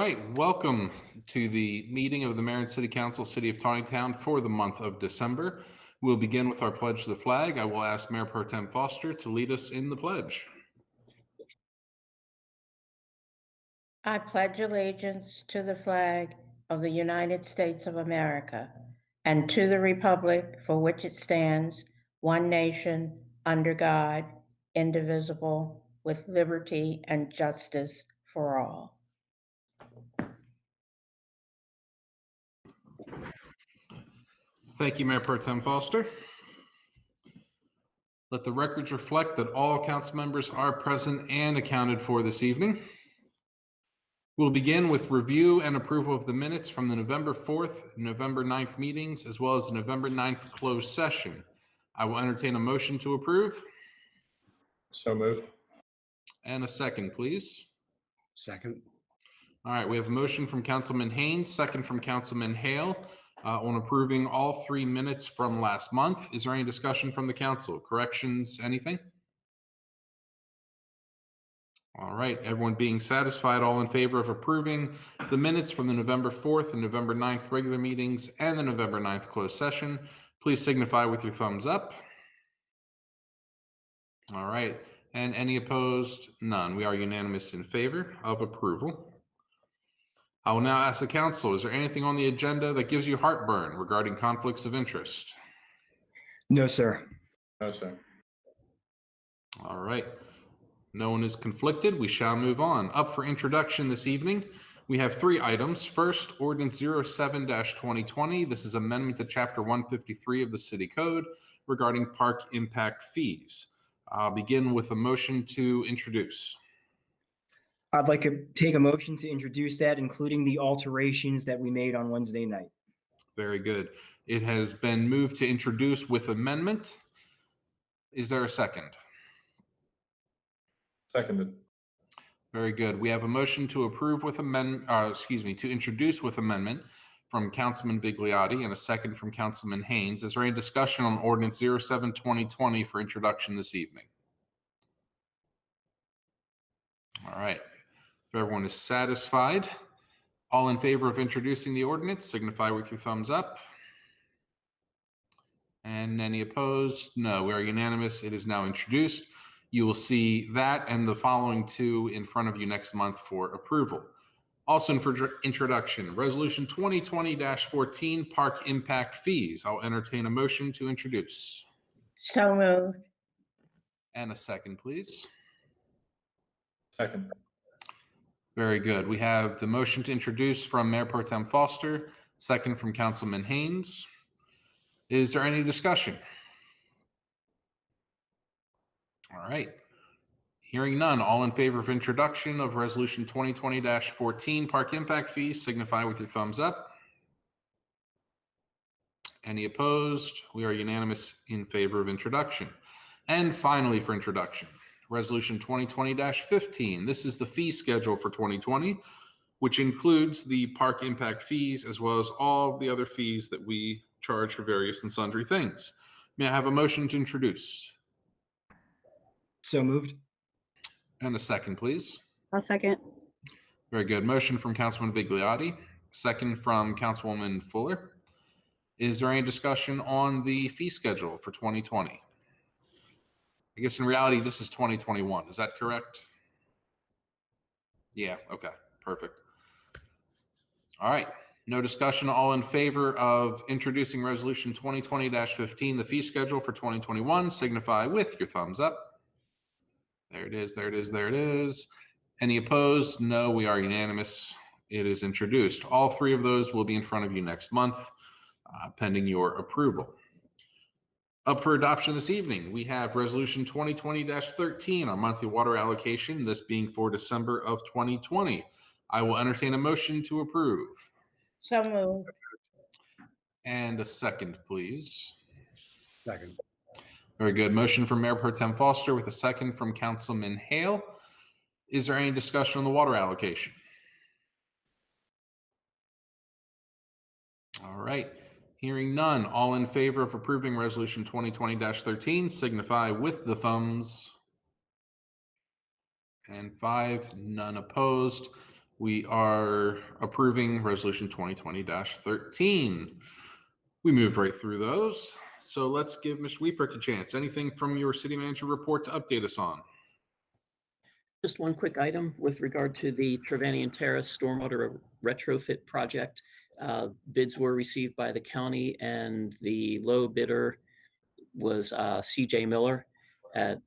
All right, welcome to the meeting of the Mayor and City Council, City of Taneytown for the month of December. We'll begin with our pledge to the flag. I will ask Mayor Pro Tem Foster to lead us in the pledge. I pledge allegiance to the flag of the United States of America and to the republic for which it stands, one nation, under God, indivisible, with liberty and justice for all. Thank you, Mayor Pro Tem Foster. Let the records reflect that all council members are present and accounted for this evening. We'll begin with review and approval of the minutes from the November 4th, November 9th meetings, as well as the November 9th closed session. I will entertain a motion to approve. So moved. And a second, please. Second. All right, we have a motion from Councilman Haynes, second from Councilman Hale on approving all 3 minutes from last month. Is there any discussion from the council? Corrections, anything? All right, everyone being satisfied, all in favor of approving the minutes from the November 4th and November 9th regular meetings and the November 9th closed session, please signify with your thumbs up. All right, and any opposed? None. We are unanimous in favor of approval. I will now ask the council, is there anything on the agenda that gives you heartburn regarding conflicts of interest? No, sir. No, sir. All right. No one is conflicted. We shall move on. Up for introduction this evening, we have 3 items. First, Ordinance 07-2020. This is amendment to Chapter 153 of the City Code regarding park impact fees. I'll begin with a motion to introduce. I'd like to take a motion to introduce that, including the alterations that we made on Wednesday night. Very good. It has been moved to introduce with amendment. Is there a second? Seconded. Very good. We have a motion to approve with to introduce with amendment from Councilman Vigliotti and a second from Councilman Haynes. Is there any discussion on Ordinance 07-2020 for introduction this evening? All right. If everyone is satisfied, all in favor of introducing the ordinance, signify with your thumbs up. And any opposed? No, we are unanimous. It is now introduced. You will see that and the following 2 in front of you next month for approval. Also for introduction, Resolution 2020-14, Park Impact Fees. I'll entertain a motion to introduce. So moved. And a second, please. Second. Very good. We have the motion to introduce from Mayor Pro Tem Foster, second from Councilman Haynes. Is there any discussion? All right. Hearing none, all in favor of introduction of Resolution 2020-14 Park Impact Fees, signify with your thumbs up. Any opposed? We are unanimous in favor of introduction. And finally, for introduction, Resolution 2020-15. This is the fee schedule for 2020, which includes the park impact fees as well as all the other fees that we charge for various and sundry things. May I have a motion to introduce? So moved. And a second, please. I'll second. Very good. Motion from Councilman Vigliotti, second from Councilwoman Fuller. Is there any discussion on the fee schedule for 2020? I guess in reality, this is 2021. Is that correct? Yeah, okay, perfect. All right, no discussion. All in favor of introducing Resolution 2020-15, the fee schedule for 2021, signify with your thumbs up. There it is, there it is, there it is. Any opposed? No, we are unanimous. It is introduced. All 3 of those will be in front of you next month, pending your approval. Up for adoption this evening, we have Resolution 2020-13, our monthly water allocation, this being for December of 2020. I will entertain a motion to approve. So moved. And a second, please. Second. Very good. Motion from Mayor Pro Tem Foster with a second from Councilman Hale. Is there any discussion on the water allocation? All right. Hearing none, all in favor of approving Resolution 2020-13, signify with the thumbs. And 5, none opposed. We are approving resolution 2020-13. We moved right through those. So let's give Mr. Weeper a chance. Anything from your city manager report to update us on? Just one quick item with regard to the Trevanian Terrace Stormwater Retrofit project. Bids were received by the county, and the low bidder was CJ Miller at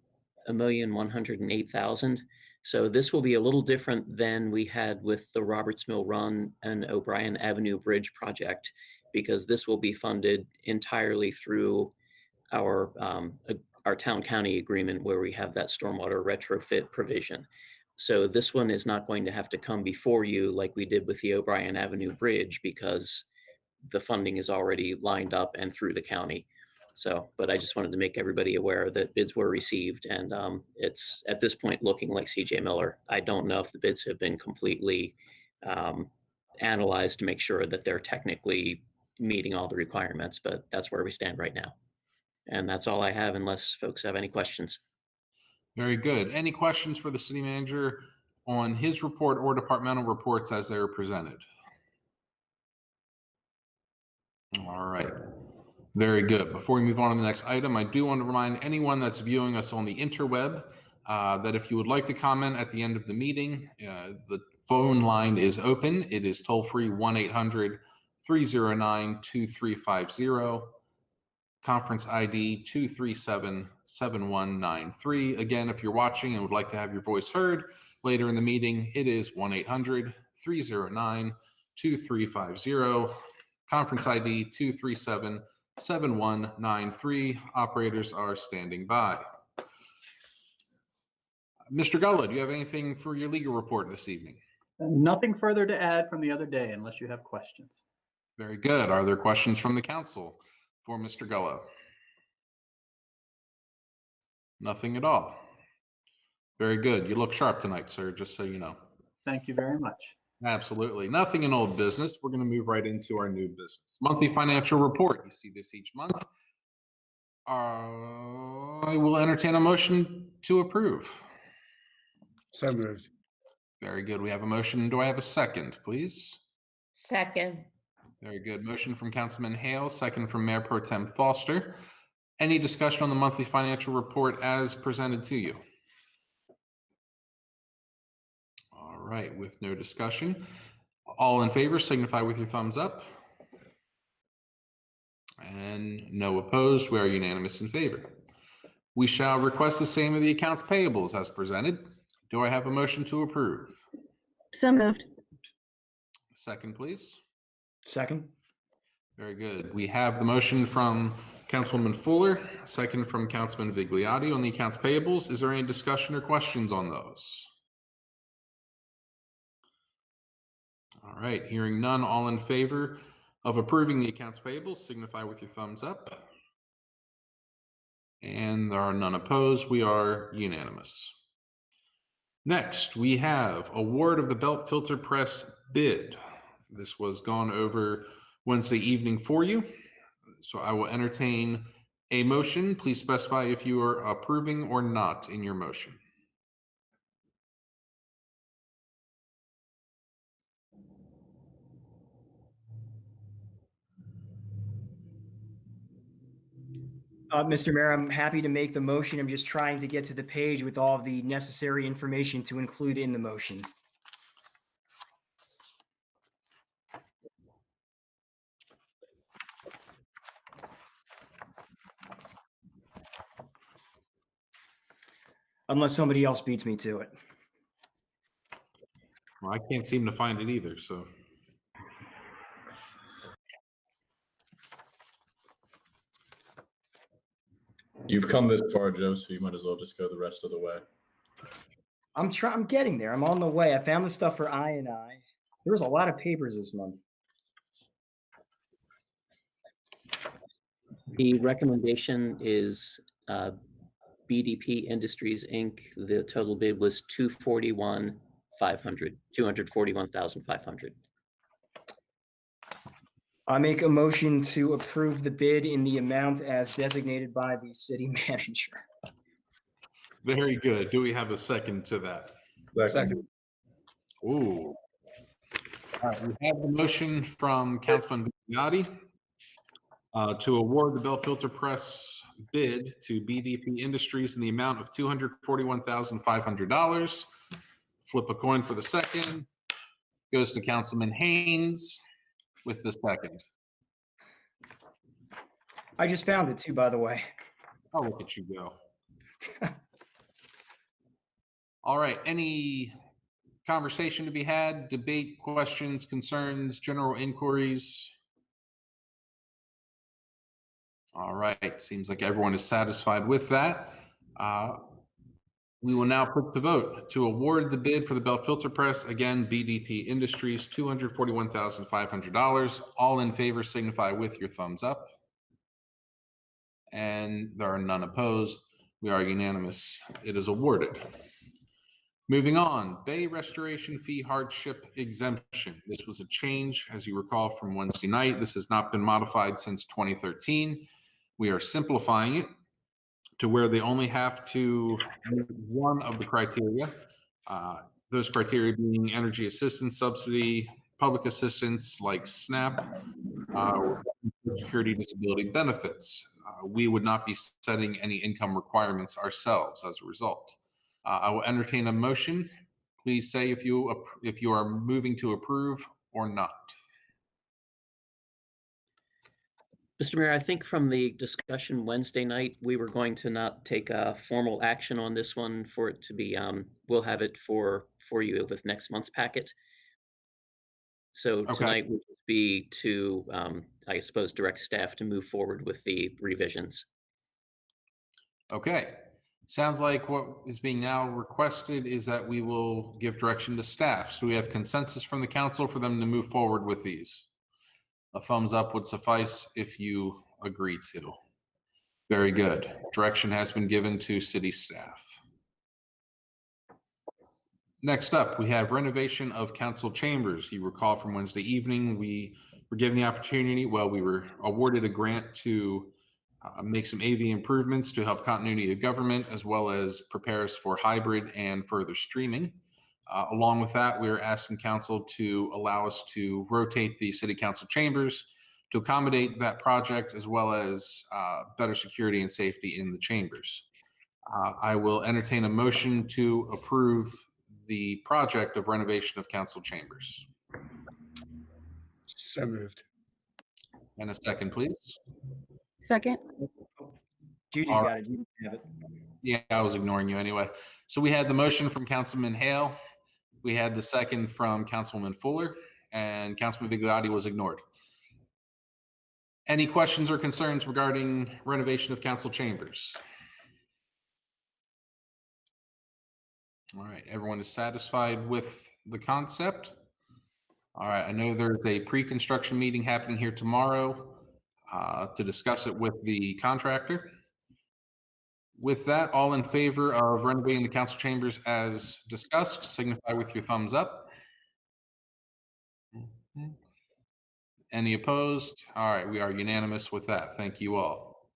$1,108,000. So this will be a little different than we had with the Roberts Mill Run and O'Brien Avenue Bridge project, because this will be funded entirely through our town county agreement where we have that stormwater retrofit provision. So this one is not going to have to come before you like we did with the O'Brien Avenue Bridge, because the funding is already lined up and through the county. So, but I just wanted to make everybody aware that bids were received, and it's at this point looking like CJ Miller. I don't know if the bids have been completely analyzed to make sure that they're technically meeting all the requirements, but that's where we stand right now. And that's all I have, unless folks have any questions. Very good. Any questions for the city manager on his report or departmental reports as they are presented? All right. Very good. Before we move on to the next item, I do want to remind anyone that's viewing us on the interweb that if you would like to comment at the end of the meeting, the phone line is open. It is toll-free 1-800-309-2350. Conference ID 237-7193. Again, if you're watching and would like to have your voice heard later in the meeting, it is 1-800-309-2350. Conference ID 237-7193. Operators are standing by. Mr. Gullo, do you have anything for your legal report this evening? Nothing further to add from the other day unless you have questions. Very good. Are there questions from the council for Mr. Gullo? Nothing at all. Very good. You look sharp tonight, sir, just so you know. Thank you very much. Absolutely. Nothing in old business. We're going to move right into our new business. Monthly financial report. You see this each month. I will entertain a motion to approve. So moved. Very good. We have a motion. Do I have a second, please? Second. Very good. Motion from Councilman Hale, second from Mayor Pro Tem Foster. Any discussion on the monthly financial report as presented to you? All right, with no discussion. All in favor signify with your thumbs up. And no opposed. We are unanimous in favor. We shall request the same of the accounts payables as presented. Do I have a motion to approve? So moved. Second, please. Second. Very good. We have the motion from Councilwoman Fuller, second from Councilman Vigliotti on the accounts payables. Is there any discussion or questions on those? All right, hearing none, all in favor of approving the accounts payables signify with your thumbs up. And there are none opposed. We are unanimous. Next, we have award of the belt filter press bid. This was gone over Wednesday evening for you. So I will entertain a motion. Please specify if you are approving or not in your motion. Mr. Mayor, I'm happy to make the motion. I'm just trying to get to the page with all of the necessary information to include in the motion. Unless somebody else beats me to it. Well, I can't seem to find it either, so. You've come this far, Joe, so you might as well just go the rest of the way. I'm getting there. I'm on the way. I found the stuff for I&I. There was a lot of papers this month. The recommendation is BDP Industries, Inc. The total bid was $241,500. I make a motion to approve the bid in the amount as designated by the city manager. Very good. Do we have a second to that? Second. Ooh, All right, we have the motion from Councilman Vigliotti to award the Bell Filter Press bid to BDP Industries in the amount of $241,500. Flip a coin for the second. Goes to Councilman Haynes with the second. I just found it too, by the way. Oh, look at you go. All right, any conversation to be had, debate, questions, concerns, general inquiries? All right, seems like everyone is satisfied with that. We will now put the vote to award the bid for the Bell Filter Press, again, BDP Industries, $241,500. All in favor signify with your thumbs up. And there are none opposed. We are unanimous. It is awarded. Moving on, Bay Restoration Fee Hardship Exemption. This was a change, as you recall, from Wednesday night. This has not been modified since 2013. We are simplifying it to where they only have to meet one of the criteria. Those criteria being energy assistance subsidy, public assistance like SNAP, security disability benefits. We would not be setting any income requirements ourselves as a result. I will entertain a motion. Please say if you are moving to approve or not. Mr. Mayor, I think from the discussion Wednesday night, we were going to not take a formal action on this one for it to be, we'll have it for you with next month's packet. So Okay. tonight would be to, I suppose, direct staff to move forward with the revisions. Okay. Sounds like what is being now requested is that we will give direction to staff. So we have consensus from the council for them to move forward with these. A thumbs up would suffice if you agree to. Very good. Direction has been given to city staff. Next up, we have renovation of council chambers. You recall from Wednesday evening, we were given the opportunity, well, we were awarded a grant to make some AV improvements to help continuity of government, as well as prepare us for hybrid and further streaming. Along with that, we are asking council to allow us to rotate the city council chambers to accommodate that project, as well as better security and safety in the chambers. I will entertain a motion to approve the project of renovation of council chambers. So moved. And a second, please. Second. Judy's All got it. You have it. Yeah, I was ignoring you anyway. So we had the motion from Councilman Hale. We had the second from Councilwoman Fuller, and Councilman Vigliotti was ignored. Any questions or concerns regarding renovation of council chambers? All right, everyone is satisfied with the concept? All right, I know there's a pre-construction meeting happening here tomorrow to discuss it with the contractor. With that, all in favor of renovating the council chambers as discussed, signify with your thumbs up. Any opposed? All right, we are unanimous with that. Thank you all.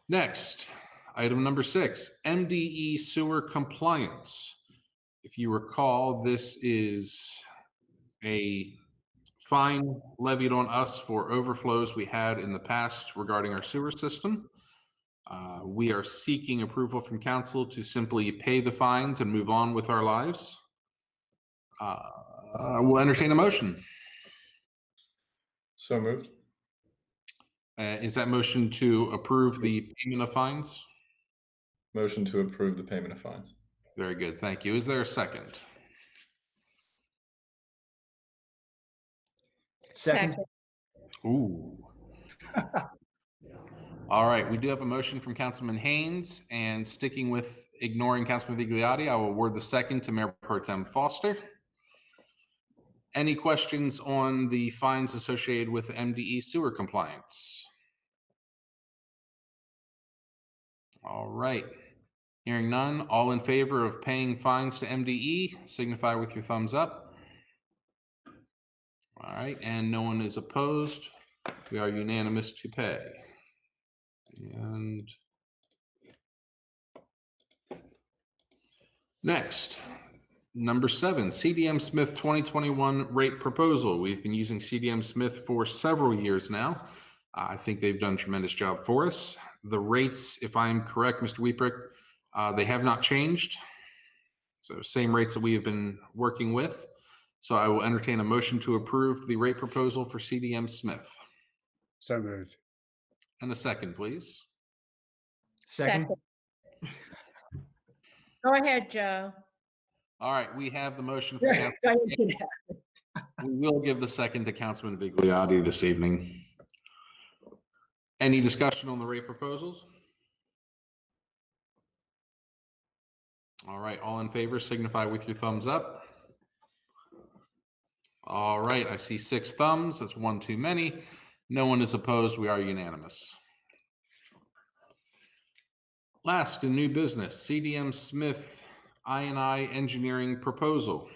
Next, item number 6, Mde Sewer Compliance. If you recall, this is a fine levied on us for overflows we had in the past regarding our sewer system. We are seeking approval from council to simply pay the fines and move on with our lives. We'll entertain a motion. So moved. Is that motion to approve the payment of fines? Motion to approve the payment of fines. Very good, thank you. Is there a second? Second. Ooh. All right, we do have a motion from Councilman Haynes, and sticking with ignoring Councilman Vigliotti, I will award the second to Mayor Pro Tem Foster. Any questions on the fines associated with Mde Sewer Compliance? All right, hearing none, all in favor of paying fines to Mde, signify with your thumbs up. All right, and no one is opposed. We are unanimous to pay. And next, Number 7, CDM Smith 2021 rate proposal. We've been using CDM Smith for several years now. I think they've done a tremendous job for us. The rates, if I'm correct, Mr. Wieprick, they have not changed. So same rates that we have been working with. So I will entertain a motion to approve the rate proposal for CDM Smith. So moved. And a second, please. Second. Go ahead, Joe. All right, we have the motion for I Councilman. did that. We will give the second to Councilman Vigliotti this evening. Any discussion on the rate proposals? All right, all in favor signify with your thumbs up. All right, I see 6 thumbs. That's 1 too many. No one is opposed. We are unanimous. Last in new business, CDM Smith I&I engineering proposal.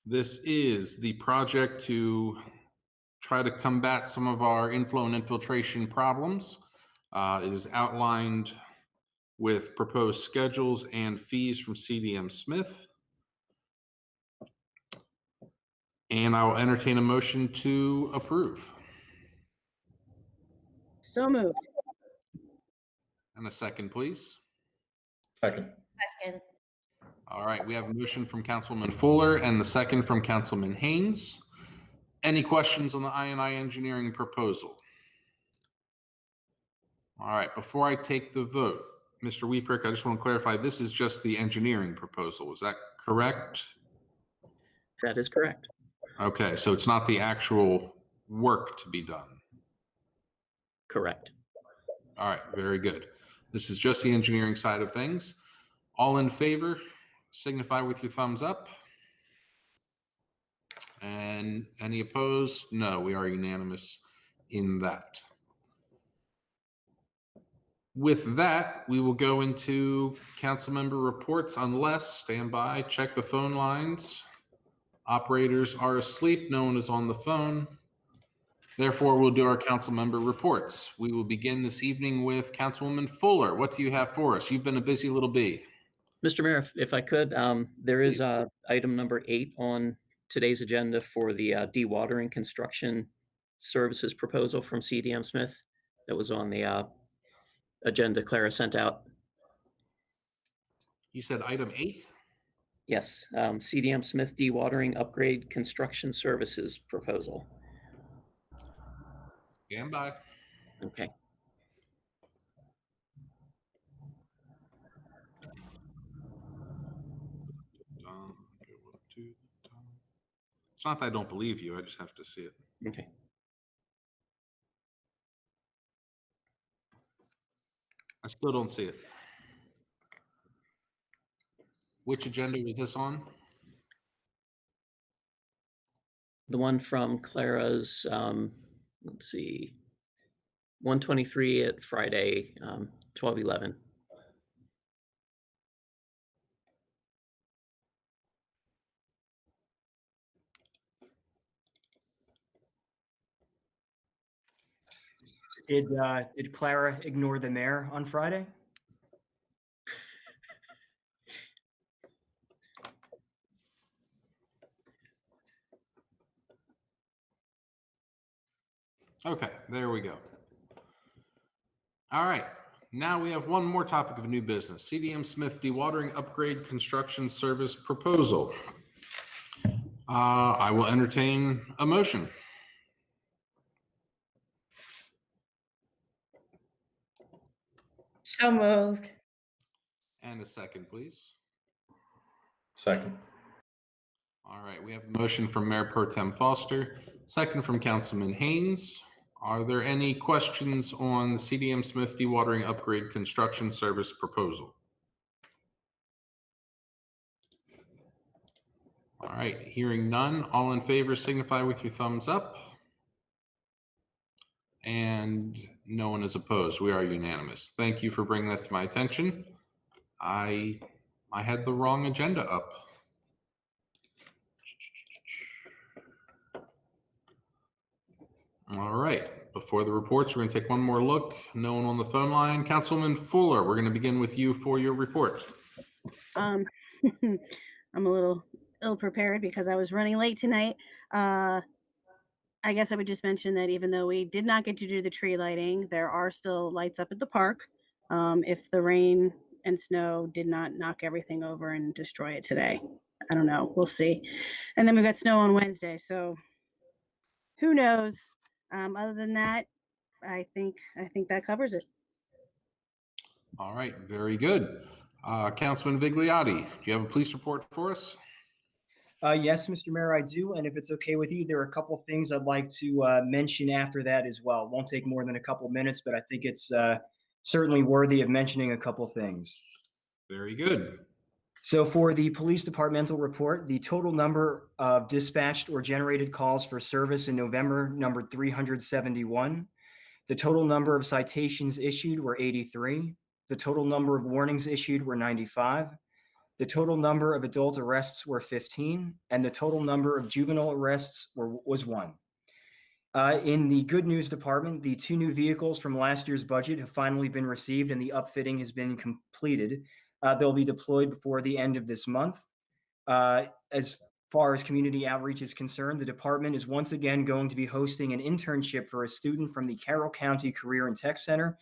This is the project to try to combat some of our inflow and infiltration problems. It is outlined with proposed schedules and fees from CDM Smith. And I will entertain a motion to approve. So moved. And a second, please. Second. Second. All right, we have a motion from Councilman Fuller and the second from Councilman Haynes. Any questions on the I&I engineering proposal? All right, before I take the vote, Mr. Wieprick, I just want to clarify, this is just the engineering proposal. Is that correct? That is correct. Okay, so it's not the actual work to be done. Correct. All right, very good. This is just the engineering side of things. All in favor, signify with your thumbs up. And any opposed? No, we are unanimous in that. With that, we will go into council member reports unless, stand by, check the phone lines. Operators are asleep. No one is on the phone. Therefore, we'll do our council member reports. We will begin this evening with Councilwoman Fuller. What do you have for us? You've been a busy little bee. Mr. Mayor, if I could, there is item number 8 on today's agenda for the dewatering construction services proposal from CDM Smith that was on the agenda Clara sent out. You said item 8? Yes, CDM Smith dewatering upgrade construction services proposal. Stand by. Okay. It's not that I don't believe you. I just have to see it. Okay. I still don't see it. Which agenda was this on? The one from Clara's, let's see, 123 at Friday, 12/11. Did Clara ignore the mayor on Friday? Okay, there we go. All right, now we have one more topic of new business. CDM Smith dewatering upgrade construction service proposal. I will entertain a motion. So moved. And a second, please. Second. All right, we have a motion from Mayor Pro Tem Foster, second from Councilman Haynes. Are there any questions on the CDM Smith dewatering upgrade construction service proposal? All right, hearing none, all in favor signify with your thumbs up. And no one is opposed. We are unanimous. Thank you for bringing that to my attention. I had the wrong agenda up. All right, before the reports, we're going to take one more look. No one on the phone line. Councilman Fuller, we're going to begin with you for your report. I'm a little ill prepared because I was running late tonight. I guess I would just mention that even though we did not get to do the tree lighting, there are still lights up at the park. If the rain and snow did not knock everything over and destroy it today. I don't know. We'll see. And then we've got snow on Wednesday. So who knows? Other than that, I think that covers it. All right, very good. Councilman Vigliotti, do you have a police report for us? Yes, Mr. Mayor, I do. And if it's okay with you, there are a couple things I'd like to mention after that as well. It won't take more than a couple minutes, but I think it's certainly worthy of mentioning a couple things. Very good. So for the police departmental report, the total number of dispatched or generated calls for service in November numbered 371. The total number of citations issued were 83. The total number of warnings issued were 95. The total number of adult arrests were 15, and the total number of juvenile arrests was 1. In the good news department, the 2 new vehicles from last year's budget have finally been received and the upfitting has been completed. They'll be deployed before the end of this month. As far as community outreach is concerned, the department is once again going to be hosting an internship for a student from the Carroll County Career and Tech Center.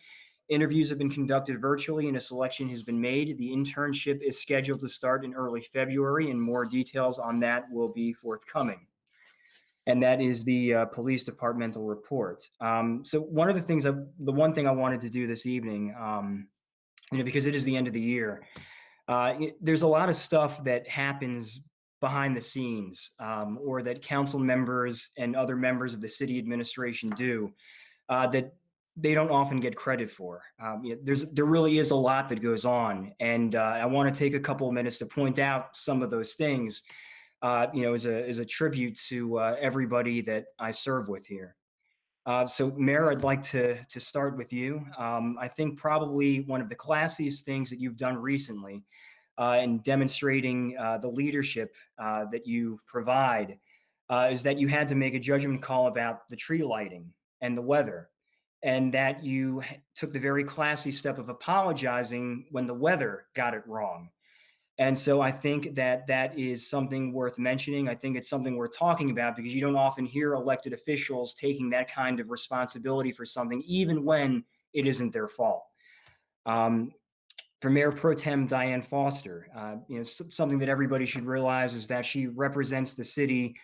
Interviews have been conducted virtually and a selection has been made. The internship is scheduled to start in early February, and more details on that will be forthcoming. And that is the police departmental report. So one of the things, the one thing I wanted to do this evening, because it is the end of the year, there's a lot of stuff that happens behind the scenes, or that council members and other members of the city administration do that they don't often get credit for. There really is a lot that goes on, and I want to take a couple of minutes to point out some of those things, as a tribute to everybody that I serve with here. So Mayor, I'd like to start with you. I think probably one of the classiest things that you've done recently in demonstrating the leadership that you provide is that you had to make a judgment call about the tree lighting and the weather, and that you took the very classy step of apologizing when the weather got it wrong. And so I think that that is something worth mentioning. I think it's something worth talking about because you don't often hear elected officials taking that kind of responsibility for something, even when it isn't their fault. For Mayor Pro Tem Diane Foster, something that everybody should realize is that she represents the city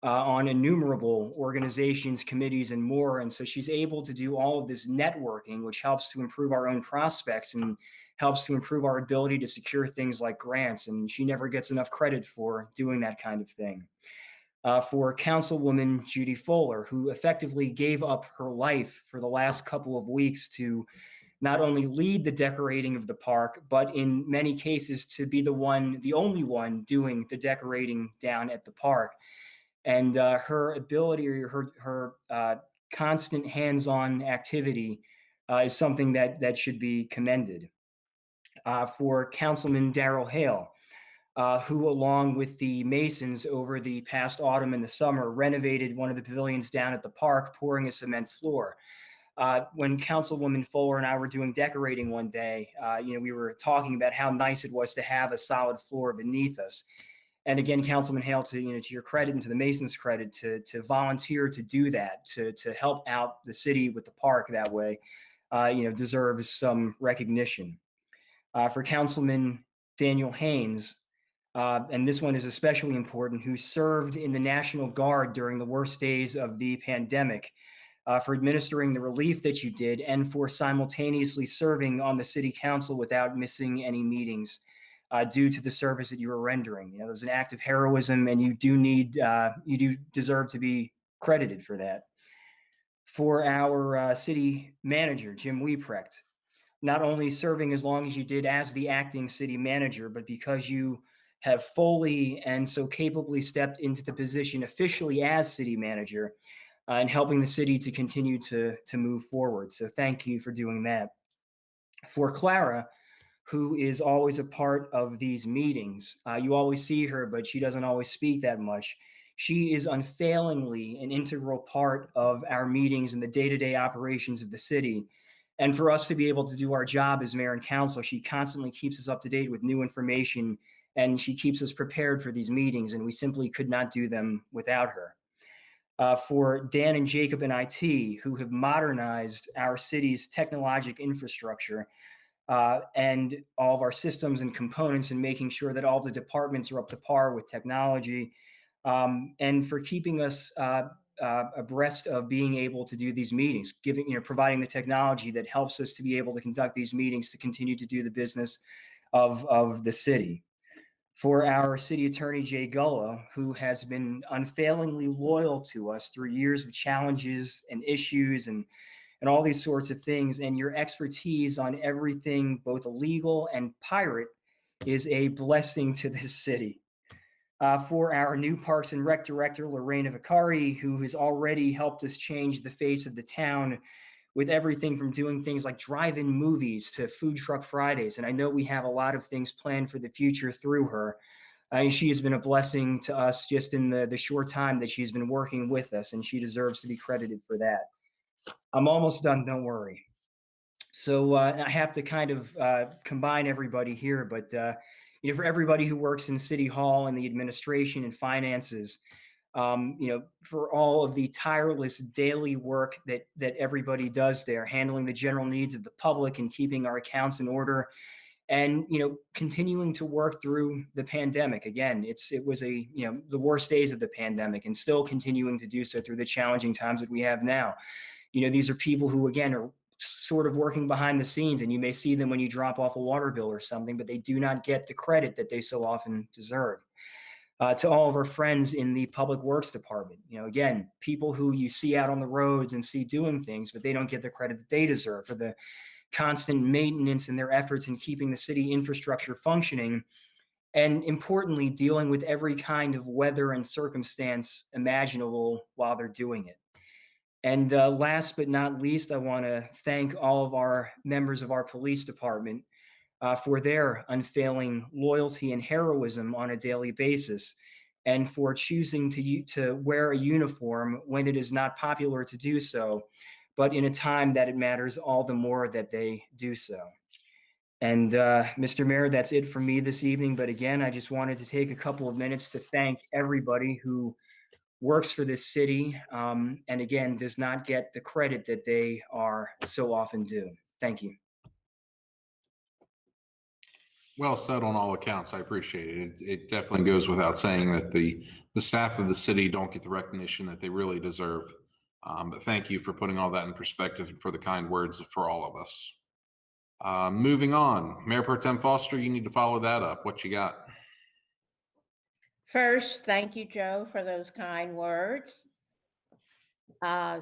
on innumerable organizations, committees, and more. And so she's able to do all of this networking, which helps to improve our own prospects and helps to improve our ability to secure things like grants. And she never gets enough credit for doing that kind of thing. For Councilwoman Judy Fuller, who effectively gave up her life for the last couple of weeks to not only lead the decorating of the park, but in many cases to be the only one doing the decorating down at the park. And her ability, or her constant hands-on activity is something that should be commended. For Councilman Darrell Hale, who along with the Masons over the past autumn and the summer renovated one of the pavilions down at the park, pouring a cement floor. When Councilwoman Fuller and I were doing decorating one day, we were talking about how nice it was to have a solid floor beneath us. And again, Councilman Hale, to your credit and to the Masons' credit, to volunteer to do that, to help out the city with the park that way, deserves some recognition. For Councilman Daniel Haynes, and this one is especially important, who served in the National Guard during the worst days of the pandemic, for administering the relief that you did, and for simultaneously serving on the city council without missing any meetings. Due to the service that you were rendering. It was an act of heroism, and you do deserve to be credited for that. For our city manager, Jim Wieprecht, not only serving as long as you did as the acting city manager, but because you have fully and so capably stepped into the position officially as city manager and helping the city to continue to move forward. So thank you for doing that. For Clara, who is always a part of these meetings. You always see her, but she doesn't always speak that much. She is unfailingly an integral part of our meetings and the day-to-day operations of the city. And for us to be able to do our job as mayor and council, she constantly keeps us up to date with new information and she keeps us prepared for these meetings, and we simply could not do them without her. For Dan and Jacob in IT, who have modernized our city's technologic infrastructure and all of our systems and components, and making sure that all the departments are up to par with technology, and for keeping us abreast of being able to do these meetings, providing the technology that helps us to be able to conduct these meetings to continue to do the business of the city. For our city attorney, Jay Gullo, who has been unfailingly loyal to us through years of challenges and issues and all these sorts of things. And your expertise on everything, both illegal and pirate, is a blessing to this city. For our new Parks and Rec director, Lorena Vicari, who has already helped us change the face of the town with everything from doing things like drive-in movies to food truck Fridays. And I know we have a lot of things planned for the future through her. She has been a blessing to us just in the short time that she's been working with us, and she deserves to be credited for that. I'm almost done, don't worry. So I have to kind of combine everybody here, but for everybody who works in City Hall and the administration and finances, for all of the tireless daily work that everybody does there, handling the general needs of the public and keeping our accounts in order, and continuing to work through the pandemic. Again, it was the worst days of the pandemic, and still continuing to do so through the challenging times that we have now. These are people who, again, are sort of working behind the scenes, and you may see them when you drop off a water bill or something, but they do not get the credit that they so often deserve. To all of our friends in the Public Works Department, again, people who you see out on the roads and see doing things, but they don't get the credit that they deserve for the constant maintenance and their efforts in keeping the city infrastructure functioning, and importantly, dealing with every kind of weather and circumstance imaginable while they're doing it. And last but not least, I want to thank all of our members of our police department for their unfailing loyalty and heroism on a daily basis, and for choosing to wear a uniform when it is not popular to do so, but in a time that it matters all the more that they do so. And Mr. Mayor, that's it for me this evening. But again, I just wanted to take a couple of minutes to thank everybody who works for this city, and again, does not get the credit that they are so often due. Thank you. Well said on all accounts. I appreciate it. It definitely goes without saying that the staff of the city don't get the recognition that they really deserve. But thank you for putting all that in perspective and for the kind words for all of us. Moving on, Mayor Pro Tem Foster, you need to follow that up. What you got? First, thank you, Joe, for those kind words.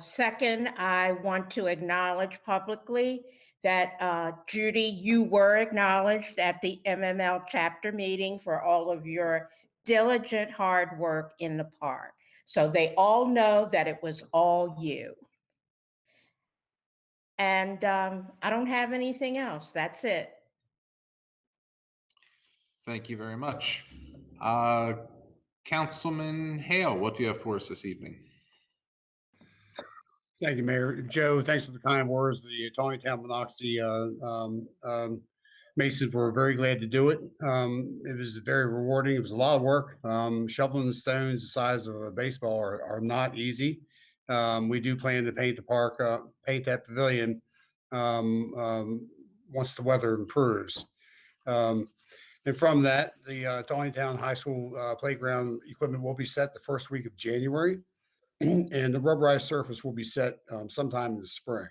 Second, I want to acknowledge publicly that Judy, you were acknowledged at the MML chapter meeting for all of your diligent hard work in the park. So they all know that it was all you. And I don't have anything else. That's it. Thank you very much. Councilman Hale, what do you have for us this evening? Thank you, Mayor. Joe, thanks for the kind words. The Taneytown Monoxy Masons were very glad to do it. It was very rewarding. It was a lot of work. Shoveling the stones the size of a baseball are not easy. We do plan to paint the park, paint that pavilion once the weather improves. And from that, the Taneytown High School playground equipment will be set the first week of January. And the rubberized surface will be set sometime in the spring.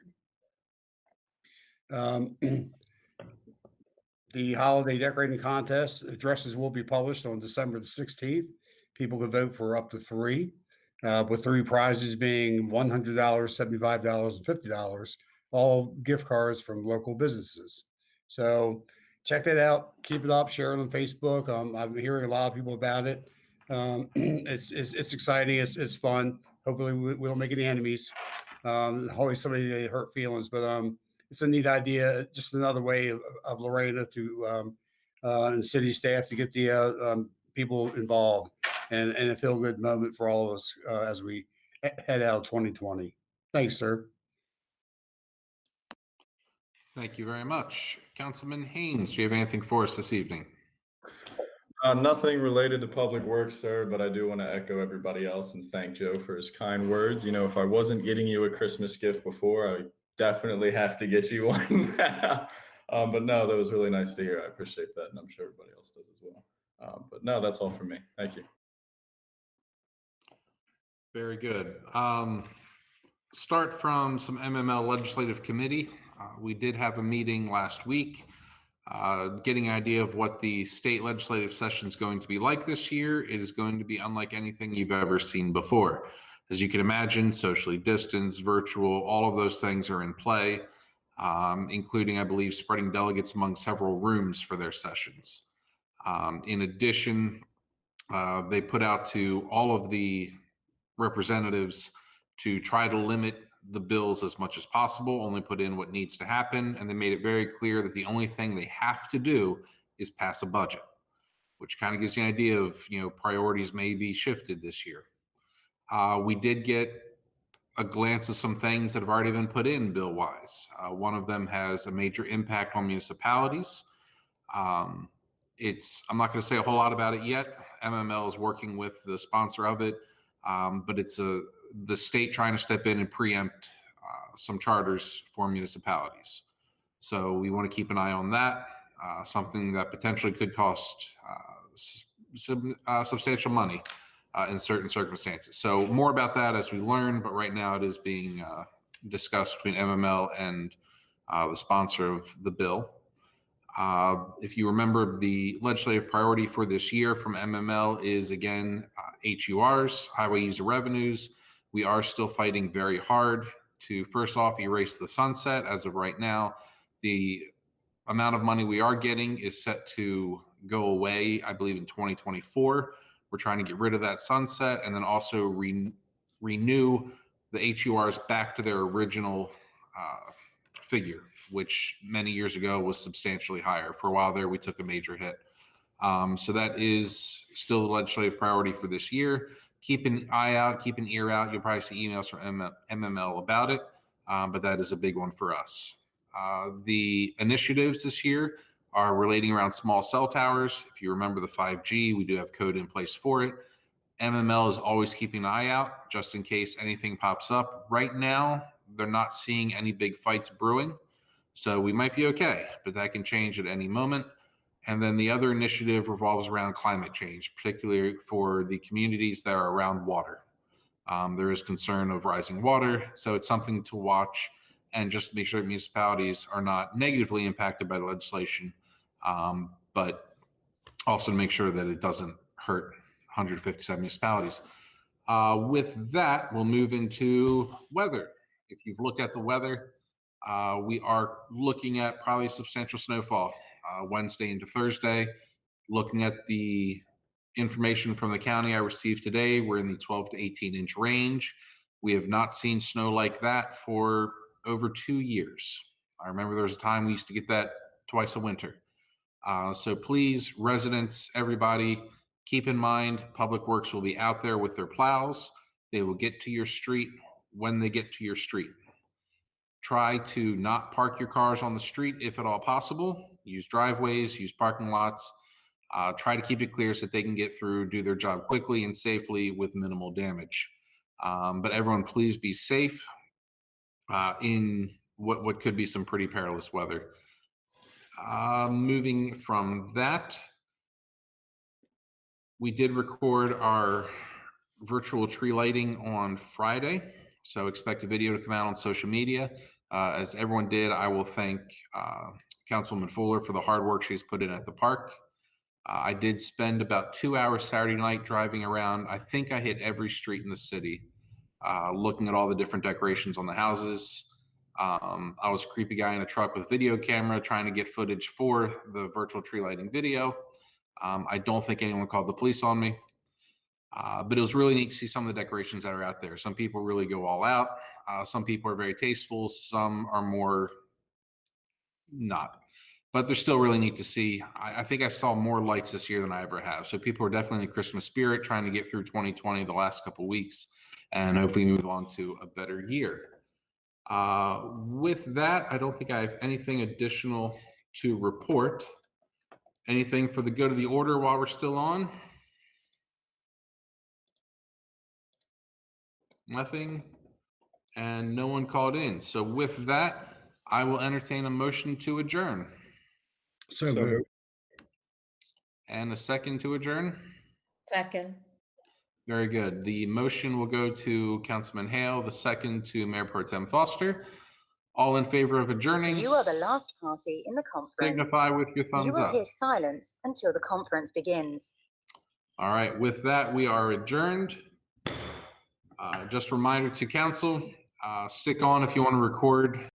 The holiday decorating contest addresses will be published on December the 16th. People can vote for up to 3, with 3 prizes being $100, $75, and $50, all gift cards from local businesses. So check that out. Keep it up. Share it on Facebook. I'm hearing a lot of people about it. It's exciting. It's fun. Hopefully we don't make any enemies. Always somebody that hurt feelings, but it's a neat idea. Just another way of Lorena to and city staff to get the people involved, and a feel good moment for all of us as we head out of 2020. Thanks, sir. Thank you very much. Councilman Haynes, do you have anything for us this evening? Nothing related to public works, sir, but I do want to echo everybody else and thank Joe for his kind words. You know, if I wasn't getting you a Christmas gift before, I definitely have to get you one now. But no, that was really nice to hear. I appreciate that, and I'm sure everybody else does as well. But no, that's all for me. Thank you. Very good. Start from some MML Legislative Committee. We did have a meeting last week, getting an idea of what the state legislative session is going to be like this year. It is going to be unlike anything you've ever seen before. As you can imagine, socially distanced, virtual, all of those things are in play, including, I believe, spreading delegates among several rooms for their sessions. In addition, they put out to all of the representatives to try to limit the bills as much as possible, only put in what needs to happen. And they made it very clear that the only thing they have to do is pass a budget, which kind of gives you an idea of, you know, priorities may be shifted this year. We did get a glance of some things that have already been put in bill-wise. One of them has a major impact on municipalities. I'm not going to say a whole lot about it yet. MML is working with the sponsor of it, but it's the state trying to step in and preempt some charters for municipalities. So we want to keep an eye on that, something that potentially could cost substantial money in certain circumstances. So more about that as we learn, but right now it is being discussed between MML and the sponsor of the bill. If you remember, the legislative priority for this year from MML is, again, HURs, highway user revenues. We are still fighting very hard to, first off, erase the sunset. As of right now, the amount of money we are getting is set to go away, I believe, in 2024. We're trying to get rid of that sunset and then also renew the HURs back to their original figure, which many years ago was substantially higher. For a while there, we took a major hit. So that is still the legislative priority for this year. Keep an eye out, keep an ear out. You'll probably see emails from MML about it, but that is a big one for us. The initiatives this year are relating around small cell towers. If you remember the 5G, we do have code in place for it. MML is always keeping an eye out just in case anything pops up. Right now, they're not seeing any big fights brewing. So we might be okay, but that can change at any moment. And then the other initiative revolves around climate change, particularly for the communities that are around water. There is concern of rising water, so it's something to watch and just make sure municipalities are not negatively impacted by the legislation, but also to make sure that it doesn't hurt 157 municipalities. With that, we'll move into weather. If you've looked at the weather, we are looking at probably substantial snowfall Wednesday into Thursday. Looking at the information from the county I received today, we're in the 12 to 18 inch range. We have not seen snow like that for over 2 years. I remember there was a time we used to get that twice a winter. So please, residents, everybody, keep in mind, Public Works will be out there with their plows. They will get to your street when they get to your street. Try to not park your cars on the street if at all possible. Use driveways, use parking lots. Try to keep it clear so that they can get through, do their job quickly and safely with minimal damage. But everyone, please be safe in what could be some pretty perilous weather. Moving from that, we did record our virtual tree lighting on Friday. So expect a video to come out on social media. As everyone did, I will thank Councilwoman Fuller for the hard work she's put in at the park. I did spend about 2 hours Saturday night driving around. I think I hit every street in the city, looking at all the different decorations on the houses. I was a creepy guy in a truck with a video camera trying to get footage for the virtual tree lighting video. I don't think anyone called the police on me. But it was really neat to see some of the decorations that are out there. Some people really go all out. Some people are very tasteful. Some are more not. But they're still really neat to see. I think I saw more lights this year than I ever have. So people are definitely in the Christmas spirit, trying to get through 2020, the last couple of weeks, and hopefully move on to a better year. With that, I don't think I have anything additional to report. Anything for the good of the order while we're still on? Nothing, and no one called in. So with that, I will entertain a motion to adjourn. So So moved. moved. And a second to adjourn. Second. Very good. The motion will go to Councilman Hale, the second to Mayor Pro Tem Foster. All in favor of adjourning? You are the last party in the conference. Signify with your You thumbs will up. hear silence until the conference begins. All right, with that, we are adjourned. Just a reminder to council, stick on if you want to record